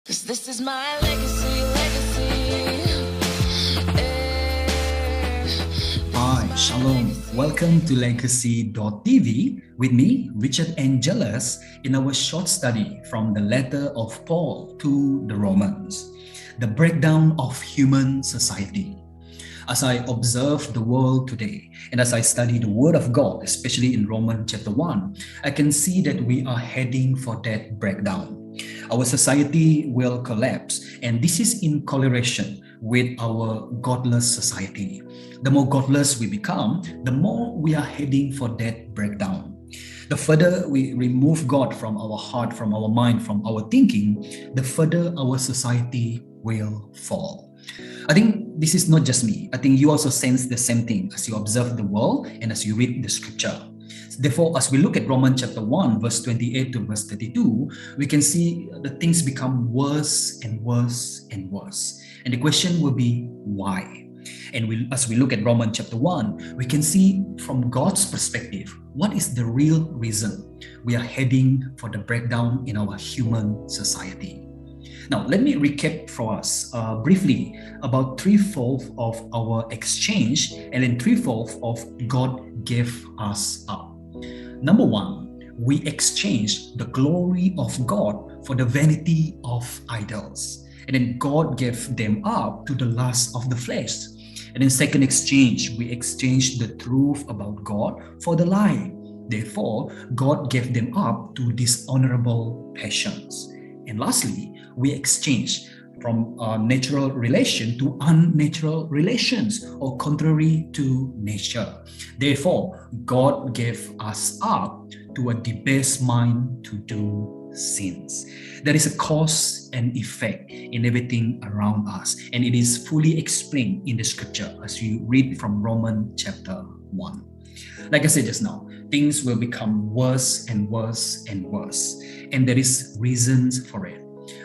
'Cause this is my legacy. Hi, Shalom. Welcome to Legacy.tv with me, Richard Angelus, in our short study from the letter of Paul to the Romans, the breakdown of human society. As I observe the world today and as I study the Word of God, especially in Romans chapter 1, I can see that we are heading for that breakdown. Our society will collapse, and this is in correlation with our godless society. The more godless we become, the more we are heading for that breakdown. The further we remove God from our heart, from our mind, from our thinking, the further our society will fall. I think this is not just me. I think you also sense the same thing as you observe the world and as you read the scripture. Therefore, as we look at Romans chapter 1, verse 28 to verse 32, we can see the things become worse and worse and worse. And the question will be, why? And as we look at Romans chapter 1, we can see from God's perspective, what is the real reason we are heading for the breakdown in our human society. Now, let me recap for us briefly about threefold of our exchange and then threefold of God gave us up. Number one, we exchange the glory of God for the vanity of idols. And then God gave them up to the lust of the flesh. And in second exchange, we exchange the truth about God for the lie. Therefore, God gave them up to dishonorable passions. And lastly, we exchange from natural relation to unnatural relations or contrary to nature. Therefore, God gave us up to a debased mind to do sins. There is a cause and effect in everything around us, and it is fully explained in the scripture as you read from Romans chapter 1. Like I said just now, things will become worse and worse and worse, and there is reasons for it.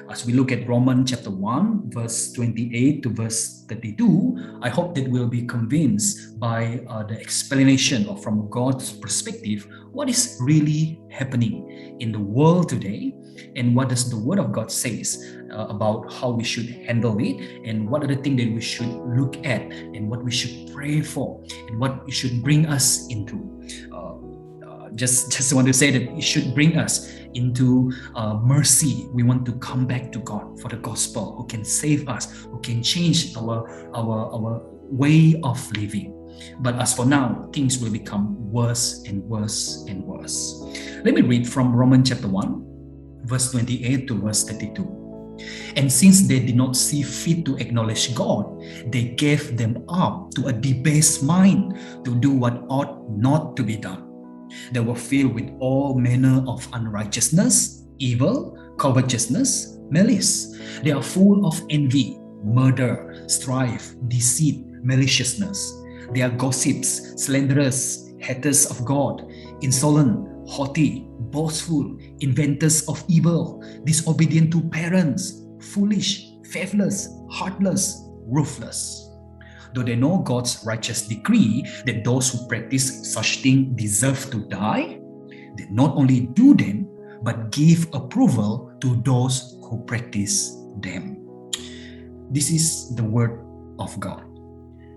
As we look at Romans chapter 1, verse 28 to verse 32, I hope that we'll be convinced by the explanation or from God's perspective, what is really happening in the world today, and what does the Word of God says about how we should handle it, and what are the things that we should look at, and what we should pray for, and what it should bring us into. Just want to say that it should bring us into mercy. We want to come back to God for the gospel, who can save us, who can change our way of living. But as for now, things will become worse and worse and worse. Let me read from Romans chapter 1, verse 28 to verse 32. And since they did not see fit to acknowledge God, they gave them up to a debased mind to do what ought not to be done. They were filled with all manner of unrighteousness, evil, covetousness, malice. They are full of envy, murder, strife, deceit, maliciousness. They are gossips, slanderers, haters of God, insolent, haughty, boastful, inventors of evil, disobedient to parents, foolish, faithless, heartless, ruthless. Though they know God's righteous decree that those who practice such things deserve to die, they not only do them, but give approval to those who practice them. This is the word of God.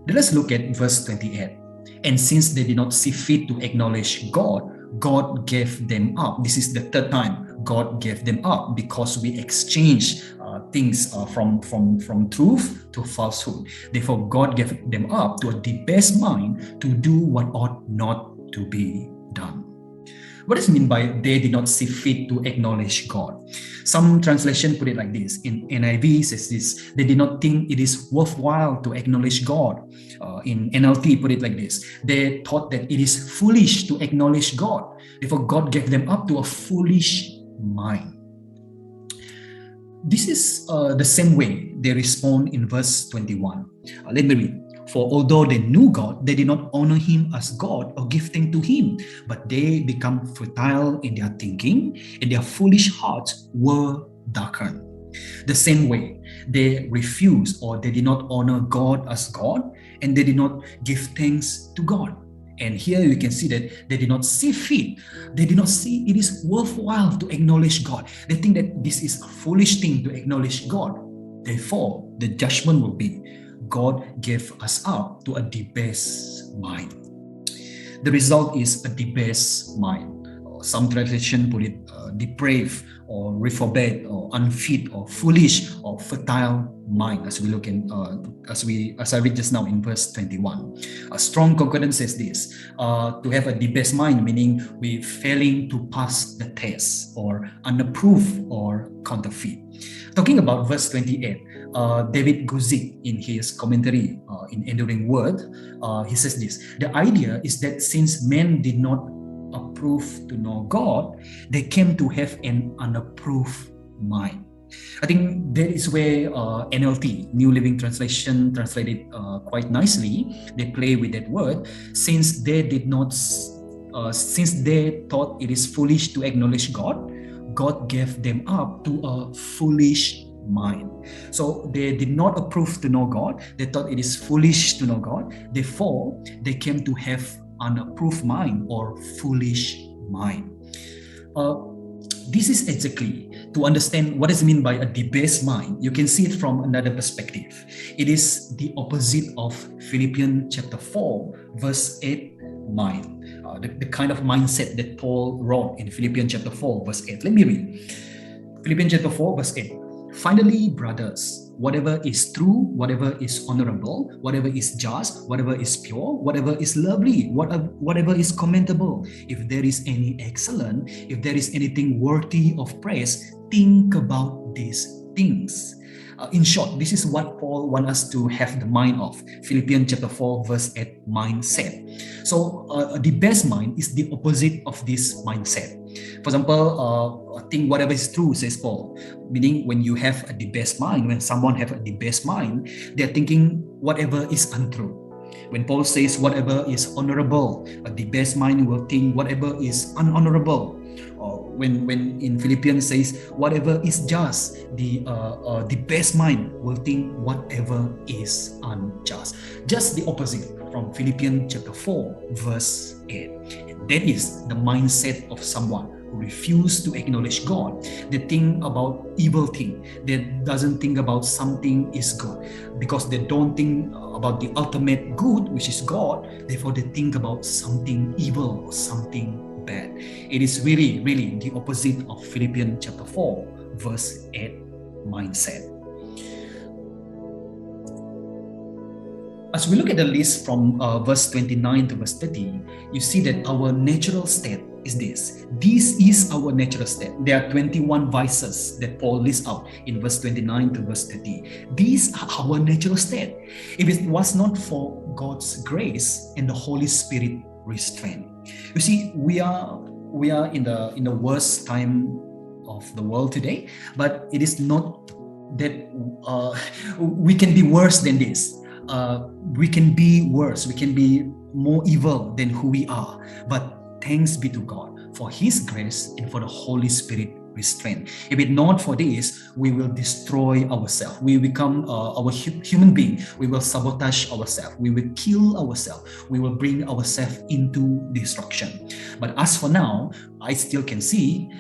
Let us look at verse 28. And since they did not see fit to acknowledge God, God gave them up. This is the third time God gave them up, because we exchange things from truth to falsehood. Therefore, God gave them up to a debased mind to do what ought not to be done. What does it mean by they did not see fit to acknowledge God? Some translation put it like this. In NIV says this: they did not think it is worthwhile to acknowledge God. In NLT put it like this: they thought that it is foolish to acknowledge God. Therefore, God gave them up to a foolish mind. This is the same way they respond in verse 21. Let me read. For although they knew God, they did not honor him as God or give thanks to him, but they become futile in their thinking, and their foolish hearts were darkened. The same way, they refused or they did not honor God as God, and they did not give thanks to God. And here you can see that they did not see fit. They did not see it is worthwhile to acknowledge God. They think that this is a foolish thing to acknowledge God. Therefore, the judgment will be God gave us up to a debased mind. The result is a debased mind. Some translation put it depraved or reprobate or unfit or foolish or fertile mind, as we look in as I read just now in verse 21. A strong concordance says this: to have a debased mind, meaning we failing to pass the test or unapproved or counterfeit. Talking about verse 28, David Guzik in his commentary in Enduring Word, he says this: the idea is that since men did not approve to know God, they came to have an unapproved mind. I think that is where NLT, New Living Translation, translated quite nicely. They play with that word. Since they did not, since they thought it is foolish to acknowledge God, God gave them up to a foolish mind. So they did not approve to know God. They thought it is foolish to know God. Therefore, they came to have unapproved mind or foolish mind. This is exactly to understand what is meant by a debased mind. You can see it from another perspective. It is the opposite of Philippians chapter 4, verse 8 mind. The kind of mindset that Paul wrote in Philippians chapter 4, verse 8. Let me read. Philippians chapter 4, verse 8. Finally, brothers, whatever is true, whatever is honorable, whatever is just, whatever is pure, whatever is lovely, whatever is commendable, if there is any excellent, if there is anything worthy of praise, think about these things. In short, this is what Paul wants us to have the mind of. Philippians chapter 4, verse 8 mindset. So the best mind is the opposite of this mindset. For example, think whatever is true, says Paul. Meaning when you have a debased mind, when someone have a debased mind, they're thinking whatever is untrue. When Paul says whatever is honorable, a debased mind will think whatever is unhonorable. When in Philippians says whatever is just, the best mind will think whatever is unjust. Just the opposite from Philippians chapter 4, verse 8. And that is the mindset of someone who refuse to acknowledge God. They think about evil thing. They doesn't think about something is good because they don't think about the ultimate good, which is God. Therefore, they think about something evil or something bad. It is really, really the opposite of Philippians chapter 4, verse 8 mindset. As we look at the list from verse 29 to verse 30, you see that our natural state is this. This is our natural state. There are 21 vices that Paul lists out in verse 29 to verse 30. These are our natural state. If it was not for God's grace and the Holy Spirit restraint. You see, we are in the worst time of the world today, but it is not that we can be worse than this. We can be worse. We can be more evil than who we are. But thanks be to God for His grace and for the Holy Spirit restraint. If it not for this, we will destroy ourselves. We become our human being. We will sabotage ourselves. We will kill ourselves. We will bring ourselves into destruction. But as for now, I still can see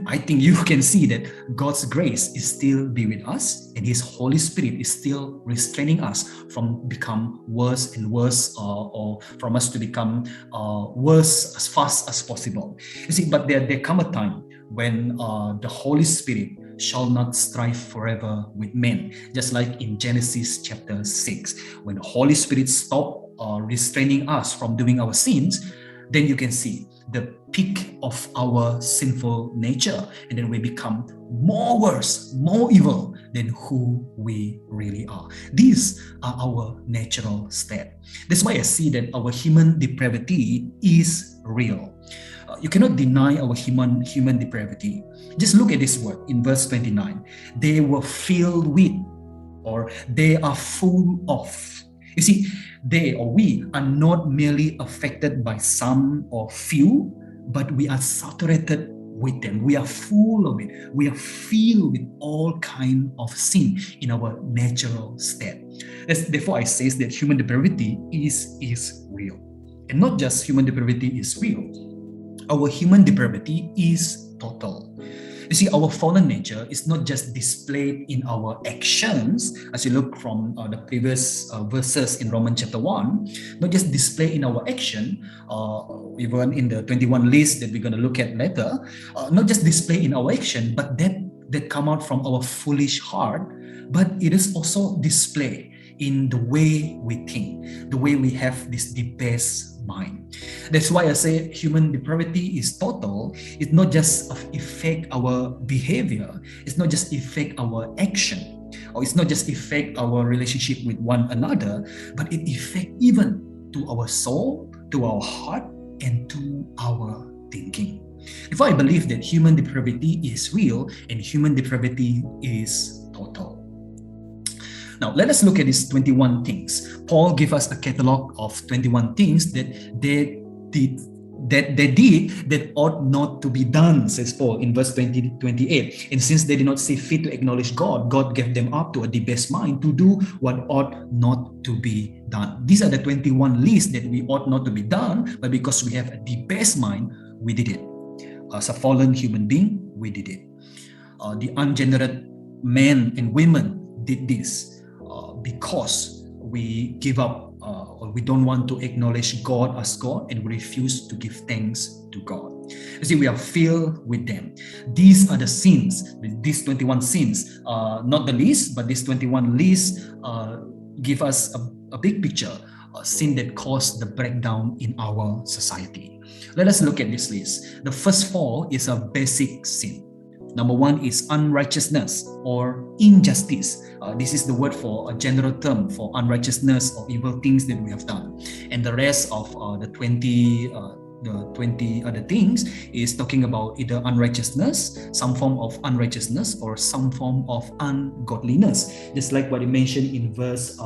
I think you can see that God's grace is still be with us, and His Holy Spirit is still restraining us from become worse and worse, or from us to become worse as fast as possible. You see, but there come a time when the Holy Spirit shall not strive forever with men, just like in Genesis chapter 6, when the Holy Spirit stopped restraining us from doing our sins. Then you can see the peak of our sinful nature, and then we become more worse, more evil than who we really are. These are our natural state. That's why I see that our human depravity is real. You cannot deny our human depravity. Just look at this word in verse 29. They were filled with, or they are full of. You see, they or we are not merely affected by some or few, but we are saturated with them. We are full of it. We are filled with all kind of sin in our natural state. Therefore, I say that human depravity is real. And not just human depravity is real, our human depravity is total. You see, our fallen nature is not just displayed in our actions, as you look from the previous verses in Romans chapter 1, not just displayed in our action, even in the 21 list that we're going to look at later, not just displayed in our action, but that come out from our foolish heart, but it is also displayed in the way we think, the way we have this debased mind. That's why I say human depravity is total. It's not just affect our behavior. It's not just affect our action, or it's not just affect our relationship with one another, but it affect even to our soul, to our heart, and to our thinking. If I believe that human depravity is real and human depravity is total. Now, let us look at these 21 things. Paul gave us a catalog of 21 things that they did that ought not to be done, says Paul in verse 28. And since they did not see fit to acknowledge God, God gave them up to a debased mind to do what ought not to be done. These are the 21 lists that we ought not to be done, but because we have a debased mind, we did it. As a fallen human being, we did it. The unregenerate men and women did this because we give up or we don't want to acknowledge God as God, and we refuse to give thanks to God. You see, we are filled with them. These are the sins, these 21 sins, not the least, but these 21 lists give us a big picture, a sin that caused the breakdown in our society. Let us look at this list. The first four is a basic sin. Number one is unrighteousness or injustice. This is the word for a general term for unrighteousness or evil things that we have done. And the rest of the 20 other things is talking about either unrighteousness, some form of unrighteousness, or some form of ungodliness. Just like what he mentioned in verse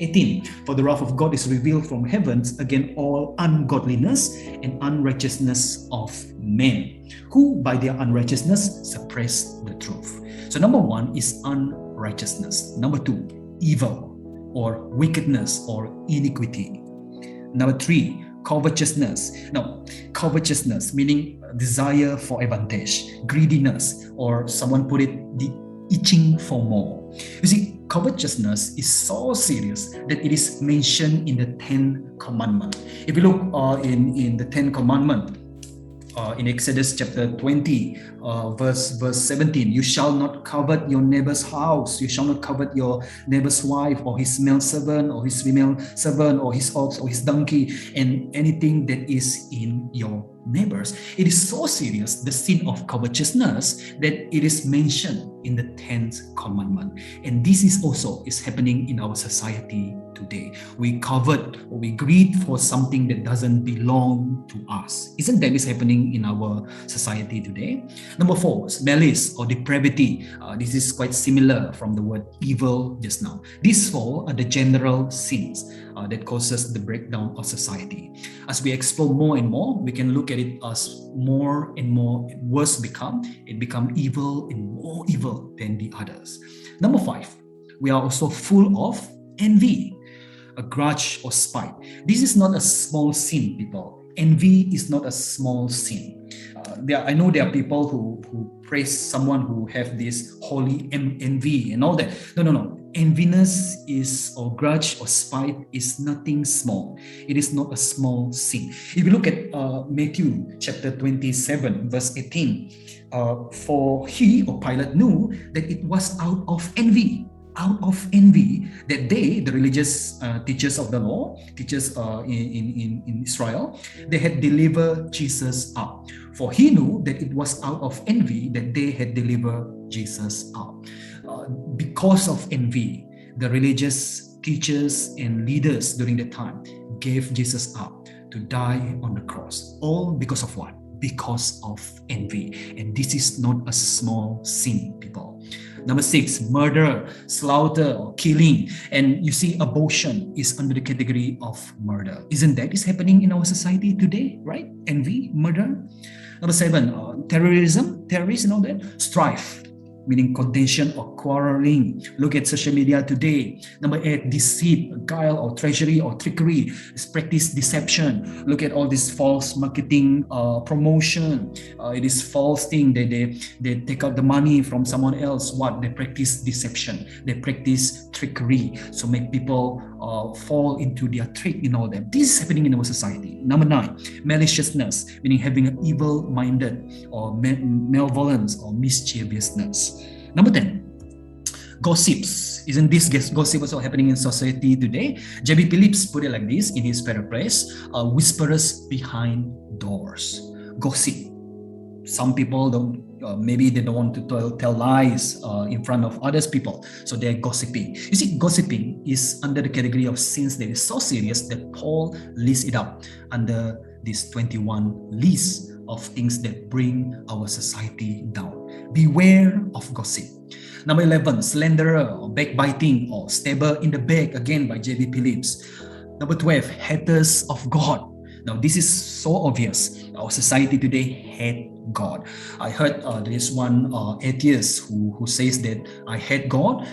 18. For the wrath of God is revealed from heavens against all ungodliness and unrighteousness of men, who by their unrighteousness suppress the truth. So number one is unrighteousness. Number two, evil or wickedness or iniquity. Number three, covetousness. Now, covetousness meaning desire for advantage, greediness, or someone put it, the itching for more. You see, covetousness is so serious that it is mentioned in the 10 Commandments. If you look in the 10 Commandments, in Exodus chapter 20, verse 17, you shall not covet your neighbor's house, you shall not covet your neighbor's wife, or his male servant, or his female servant, or his ox, or his donkey, and anything that is in your neighbors. It is so serious, the sin of covetousness, that it is mentioned in the 10th commandment. And this is also happening in our society today. We covet or we greed for something that doesn't belong to us. Isn't that is happening in our society today? Number four, malice or depravity. This is quite similar from the word evil just now. These four are the general sins that causes the breakdown of society. As we explore more and more, we can look at it as more and more worse it become evil and more evil than the others. Number five, we are also full of envy, a grudge or spite. This is not a small sin, people. Envy is not a small sin. I know there are people who praise someone who have this holy envy and all that. No. Enviness or grudge or spite is nothing small. It is not a small sin. If you look at Matthew chapter 27, verse 18, for he or Pilate knew that it was out of envy that they, the religious teachers of the law, teachers in Israel, they had delivered Jesus up. For he knew that it was out of envy that they had delivered Jesus up. Because of envy, the religious teachers and leaders during that time gave Jesus up to die on the cross. All because of what? Because of envy. And this is not a small sin, people. Number six, murder, slaughter, or killing. And you see, abortion is under the category of murder. Isn't that is happening in our society today, right? Envy, murder. Number seven, terrorism and all that. Strife, meaning contention or quarreling. Look at social media today. Number 8, deceit, guile or treachery or trickery. It's practice deception. Look at all this false marketing, promotion. It is false thing. They take out the money from someone else. What? They practice deception. They practice trickery. So make people fall into their trick in all that. This is happening in our society. Number 9, maliciousness, meaning having an evil-minded or malevolence or mischievousness. Number 10, gossips. Isn't this gossip also happening in society today? J.B. Phillips put it like this in his paraphrase: whisperers behind doors. Gossip. Some people don't, maybe they don't want to tell lies in front of others people, so they're gossiping. You see, gossiping is under the category of sins that is so serious that Paul lists it up under this 21 list of things that bring our society down. Beware of gossip. Number 11, slanderer or backbiting or stabber in the back, again by J.B. Phillips. Number 12, haters of God. Now, this is so obvious. Our society today hate God. I heard there is one atheist who says that I hate God.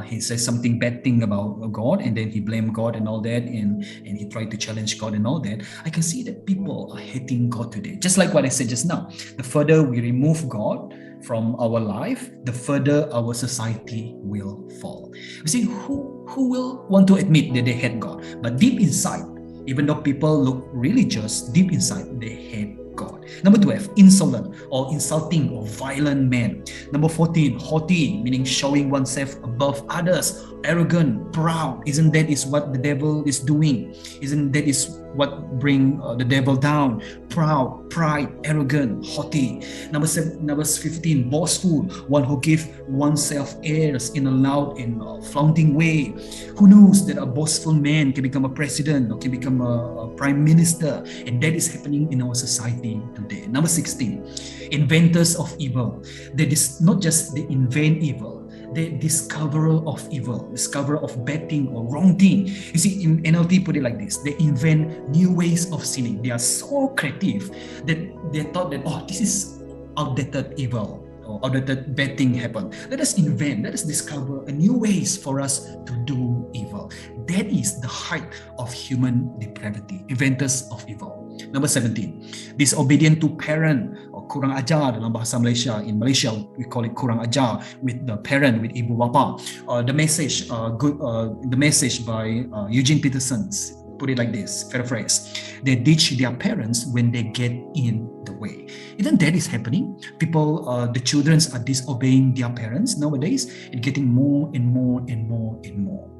He says something bad thing about God, and then he blamed God and all that, and he tried to challenge God and all that. I can see that people are hating God today. Just like what I said just now. The further we remove God from our life, the further our society will fall. You see, who will want to admit that they hate God? But deep inside, even though people look religious, deep inside they hate God. Number 12, insolent or insulting or violent man. Number 14, haughty, meaning showing oneself above others. Arrogant, proud. Isn't that is what the devil is doing? Isn't that is what bring the devil down? Proud, pride, arrogant, haughty. Number 15, boastful, one who gives oneself airs in a loud and flaunting way. Who knows that a boastful man can become a president or can become a prime minister? And that is happening in our society today. Number 16, inventors of evil. Not just they invent evil, they discoverer of evil, discoverer of bad thing or wrong thing. You see, in NLT put it like this: they invent new ways of sinning. They are so creative that they thought that, oh, this is outdated evil or outdated bad thing happened. Let us invent, let us discover a new ways for us to do evil. That is the height of human depravity, inventors of evil. Number 17, disobedient to parent or kurang ajar dalam bahasa Malaysia. In Malaysia, we call it kurang ajar with the parent, with ibu bapa. The message by Eugene Peterson put it like this, paraphrase: they ditch their parents when they get in the way. Isn't that is happening? People, the children are disobeying their parents nowadays and getting more and more and more and more.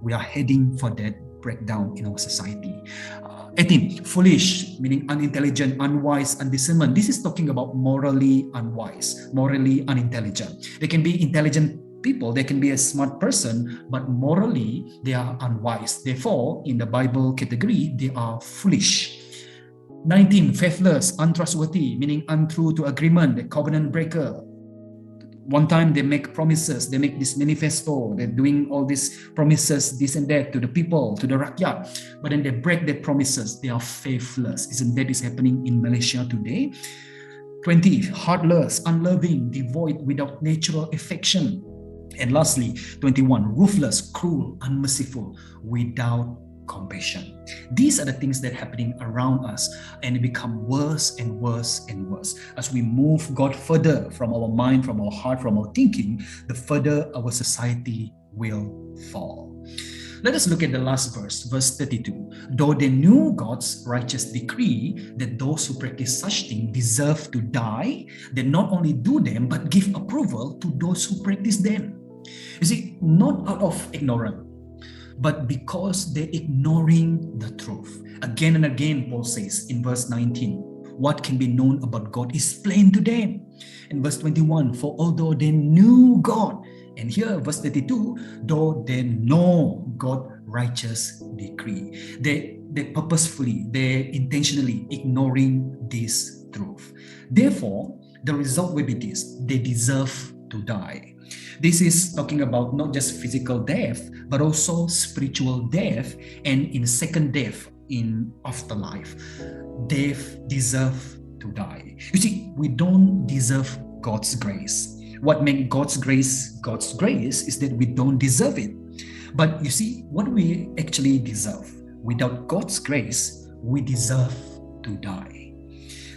We are heading for that breakdown in our society. 18, foolish, meaning unintelligent, unwise, undiscernment. This is talking about morally unwise, morally unintelligent. They can be intelligent people, they can be a smart person, but morally they are unwise. Therefore, in the Bible category, they are foolish. 19, faithless, untrustworthy, meaning untrue to agreement, the covenant breaker. One time they make promises, they make this manifesto, they're doing all these promises, this and that to the people, to the rakyat, but then they break their promises, they are faithless. Isn't that is happening in Malaysia today? 20, heartless, unloving, devoid, without natural affection. And lastly, 21, ruthless, cruel, unmerciful, without compassion. These are the things that are happening around us, and it become worse and worse and worse. As we move God further from our mind, from our heart, from our thinking, the further our society will fall. Let us look at the last verse, verse 32. Though they knew God's righteous decree that those who practice such things deserve to die, they not only do them, but give approval to those who practice them. You see, not out of ignorance, but because they're ignoring the truth. Again and again, Paul says in verse 19, what can be known about God is plain to them. In verse 21, for although they knew God, and here verse 32, though they know God's righteous decree, they purposefully, they intentionally ignoring this truth. Therefore, the result will be this: they deserve to die. This is talking about not just physical death, but also spiritual death, and in second death, in afterlife. Death deserve to die. You see, we don't deserve God's grace. What makes God's grace is that we don't deserve it. But you see, what we actually deserve, without God's grace, we deserve to die.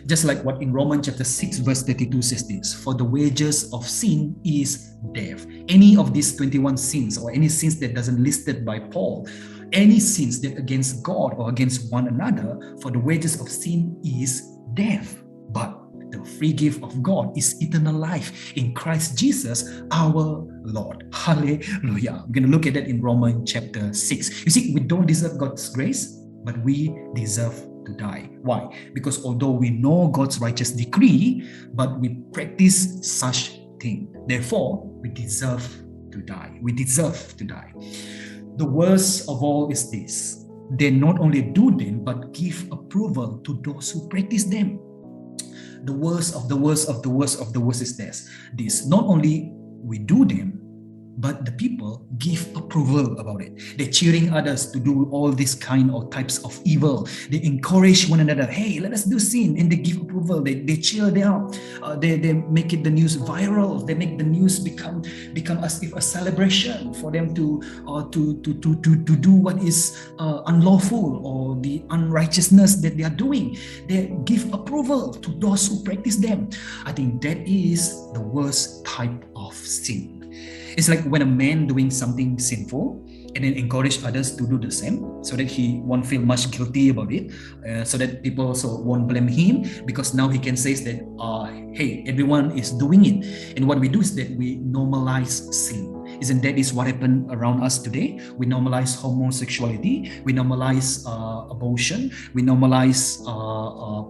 Just like what in Romans chapter 6 verse 32 says this, for the wages of sin is death. Any of these 21 sins, or any sins that doesn't listed by Paul, any sins that against God or against one another, for the wages of sin is death. But the free gift of God is eternal life in Christ Jesus, our Lord. Hallelujah. We're going to look at that in Romans chapter 6. You see, we don't deserve God's grace, but we deserve to die. Why? Because although we know God's righteous decree, but we practice such thing. Therefore, we deserve to die. We deserve to die. The worst of all is this. They not only do them, but give approval to those who practice them. The worst of the worst of the worst of the worst is this. Not only we do them, but the people give approval about it. They're cheering others to do all these kind of types of evil. They encourage one another. Hey, let us do sin, and they give approval. They cheer them up. They make it the news viral. They make the news become as if a celebration for them to do what is unlawful or the unrighteousness that they are doing. They give approval to those who practice them. I think that is the worst type of sin. It's like when a man doing something sinful and then encourage others to do the same so that he won't feel much guilty about it, so that people also won't blame him, because now he can say that, hey, everyone is doing it. And what we do is that we normalize sin. Isn't that is what happened around us today? We normalize homosexuality, we normalize abortion, we normalize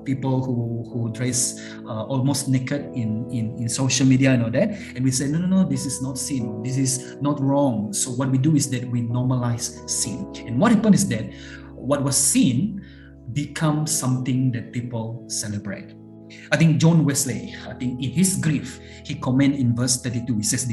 people who dress almost naked in social media and all that, and we say no, this is not sin, this is not wrong. So what we do is that we normalize sin, and what happened is that what was sin becomes something that people celebrate. I think John Wesley, in his grief, he comments in verse 32, he says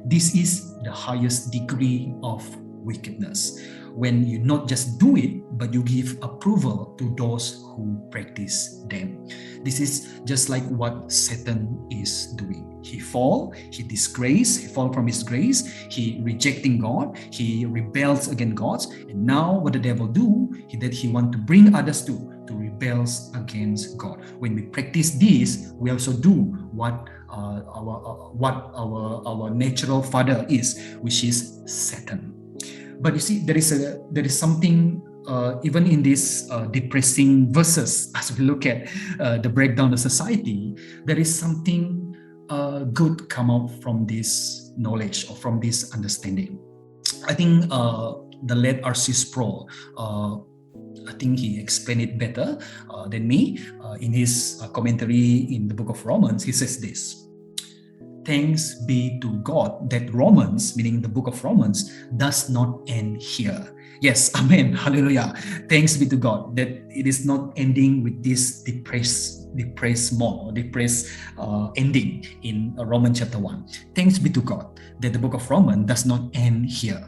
this is the highest degree of wickedness, when you not just do it, but you give approval to those who practice them. This is just like what Satan is doing. He fall from his grace, he rejecting God, he rebels against God, and now what the devil do, that he want to bring others to rebels against God. When we practice this, we also do what our natural father is, which is Satan. But you see, there is something even in these depressing verses, as we look at the breakdown of society, there is something good come out from this knowledge or from this understanding. I think the late R.C. Sproul, I think he explained it better than me. In his commentary in the book of Romans, he says this: thanks be to God that Romans, meaning the book of Romans, does not end here. Yes, amen, hallelujah. Thanks be to God that it is not ending with this depressed mode or depressed ending in Romans chapter 1. Thanks be to God that the book of Romans does not end here.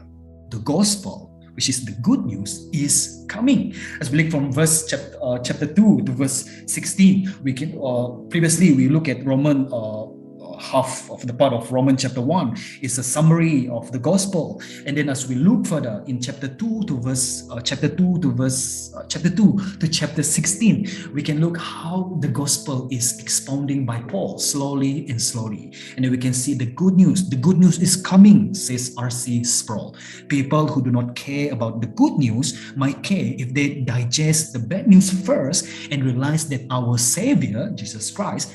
The gospel, which is the good news, is coming. As we look from verse chapter 2 to verse 16, we can previously we look at Romans half of the part of Romans chapter 1 is a summary of the gospel, and then as we look further in chapter 2 to chapter 16, we can look how the gospel is expounding by Paul slowly, and then we can see the good news. The good news is coming, says R.C. Sproul. People who do not care about the good news might care if they digest the bad news first and realize that our Savior Jesus Christ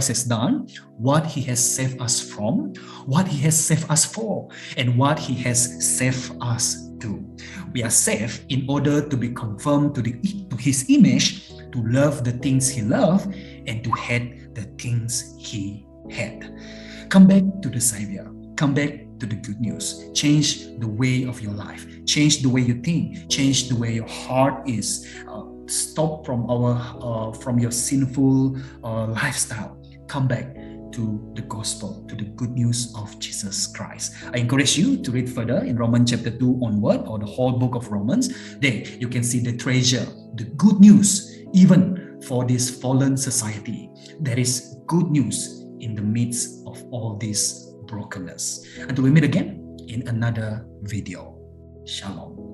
has done, what he has saved us from, what he has saved us for, and what he has saved us to. We are saved in order to be conformed to his image, to love the things he loved, and to hate the things he had. Come back to the Savior. Come back to the good news. Change the way of your life. Change the way you think. Change the way your heart is. Stop from your sinful lifestyle. Come back to the gospel, to the good news of Jesus Christ. I encourage you to read further in Romans chapter 2 onward, or the whole book of Romans. There you can see the treasure, the good news, even for this fallen society. There is good news in the midst of all this brokenness. Until we meet again in another video. Shalom.